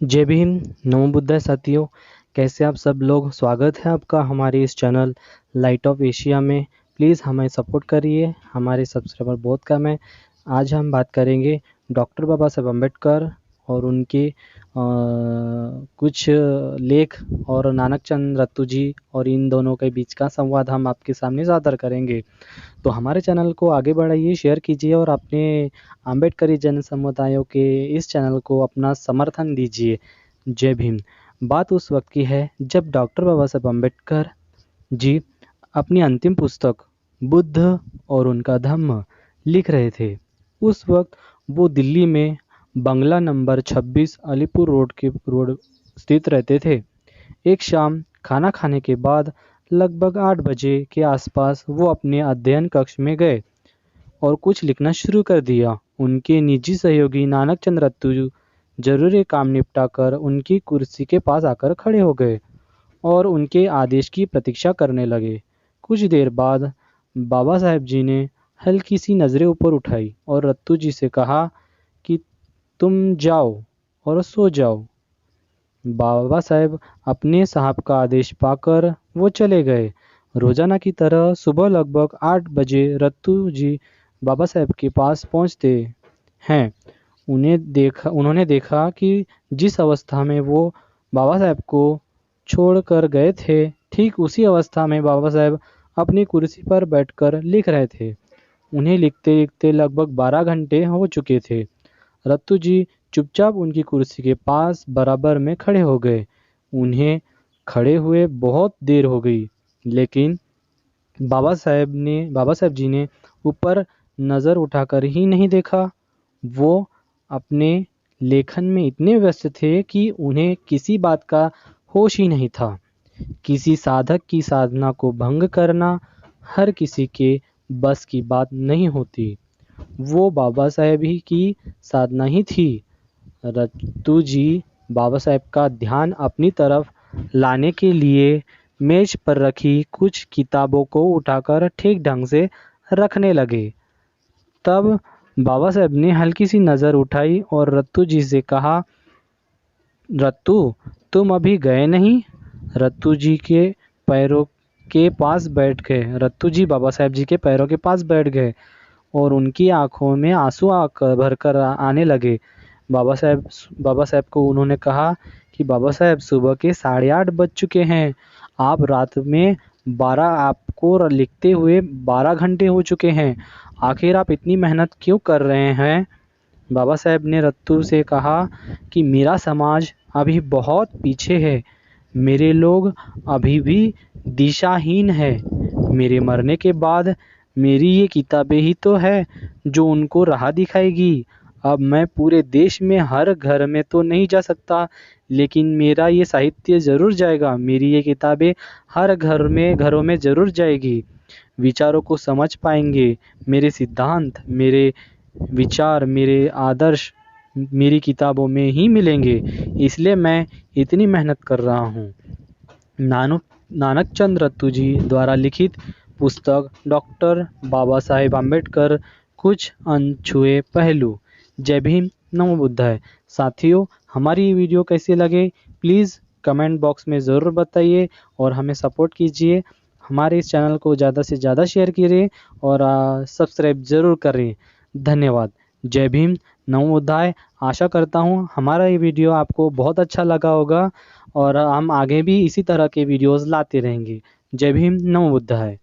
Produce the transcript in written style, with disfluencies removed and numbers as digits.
जय भीम। नमो बुद्धाय साथियों, कैसे आप सब लोग। स्वागत है आपका हमारे इस चैनल लाइट ऑफ एशिया में। प्लीज़ हमें सपोर्ट करिए, हमारे सब्सक्राइबर बहुत कम है। आज हम बात करेंगे डॉक्टर बाबा साहब अम्बेडकर और उनके कुछ लेख और नानक चंद रत्तू जी और इन दोनों के बीच का संवाद हम आपके सामने सादर करेंगे। तो हमारे चैनल को आगे बढ़ाइए, शेयर कीजिए और अपने अम्बेडकरी जन समुदायों के इस चैनल को अपना समर्थन दीजिए। जय भीम। बात उस वक्त की है जब डॉक्टर बाबा साहब अम्बेडकर जी अपनी अंतिम पुस्तक बुद्ध और उनका धम्म लिख रहे थे। उस वक्त वो दिल्ली में बंगला नंबर 26 अलीपुर रोड स्थित रहते थे। एक शाम खाना खाने के बाद लगभग 8 बजे के आसपास वो अपने अध्ययन कक्ष में गए और कुछ लिखना शुरू कर दिया। उनके निजी सहयोगी नानक चंद रत्तू जरूरी काम निपटाकर उनकी कुर्सी के पास आकर खड़े हो गए और उनके आदेश की प्रतीक्षा करने लगे। कुछ देर बाद बाबा साहेब जी ने हल्की सी नज़रें ऊपर उठाई और रत्तू जी से कहा कि तुम जाओ और सो जाओ। बाबा साहेब अपने साहब का आदेश पाकर वो चले गए। रोजाना की तरह सुबह लगभग 8 बजे रत्तू जी बाबा साहेब के पास पहुंचते हैं। उन्होंने देखा कि जिस अवस्था में वो बाबा साहेब को छोड़कर गए थे, ठीक उसी अवस्था में बाबा साहेब अपनी कुर्सी पर बैठकर लिख रहे थे। उन्हें लिखते लिखते लगभग 12 घंटे हो चुके थे। रत्तू जी चुपचाप उनकी कुर्सी के पास बराबर में खड़े हो गए। उन्हें खड़े हुए बहुत देर हो गई, लेकिन बाबा साहेब जी ने ऊपर नज़र उठाकर ही नहीं देखा। वो अपने लेखन में इतने व्यस्त थे कि उन्हें किसी बात का होश ही नहीं था। किसी साधक की साधना को भंग करना हर किसी के बस की बात नहीं होती। वो बाबा साहेब ही की साधना ही थी। रत्तू जी बाबा साहेब का ध्यान अपनी तरफ लाने के लिए मेज पर रखी कुछ किताबों को उठाकर ठीक ढंग से रखने लगे। तब बाबा साहेब ने हल्की सी नज़र उठाई और रत्तू जी से कहा, रत्तू तुम अभी गए नहीं। रत्तू जी के पैरों के पास बैठ गए। रत्तू जी बाबा साहेब जी के पैरों के पास बैठ गए और उनकी आंखों में आंसू भरकर आने लगे। बाबा साहेब को उन्होंने कहा कि बाबा साहेब सुबह के 8:30 बज चुके हैं। आप रात में 12 आपको लिखते हुए 12 घंटे हो चुके हैं। आखिर आप इतनी मेहनत क्यों कर रहे हैं। बाबा साहेब ने रत्तू से कहा कि मेरा समाज अभी बहुत पीछे है। मेरे लोग अभी भी दिशाहीन है। मेरे मरने के बाद मेरी ये किताबें ही तो है जो उनको राह दिखाएगी। अब मैं पूरे देश में हर घर में तो नहीं जा सकता, लेकिन मेरा ये साहित्य ज़रूर जाएगा। मेरी ये किताबें हर घरों में ज़रूर जाएगी। विचारों को समझ पाएंगे। मेरे सिद्धांत, मेरे विचार, मेरे आदर्श मेरी किताबों में ही मिलेंगे। इसलिए मैं इतनी मेहनत कर रहा हूँ। नानक चंद रत्तू जी द्वारा लिखित पुस्तक डॉक्टर बाबा साहेब अम्बेडकर, कुछ अनछुए पहलू। जय भीम, नमो बुद्धाय। साथियों, हमारी ये वीडियो कैसी लगे प्लीज़ कमेंट बॉक्स में ज़रूर बताइए और हमें सपोर्ट कीजिए। हमारे इस चैनल को ज़्यादा से ज़्यादा शेयर कीजिए और सब्सक्राइब ज़रूर करें। धन्यवाद। जय भीम, नमो बुद्धाय। आशा करता हूँ हमारा ये वीडियो आपको बहुत अच्छा लगा होगा और हम आगे भी इसी तरह के वीडियोस लाते रहेंगे। जय भीम, नमो बुद्धाय।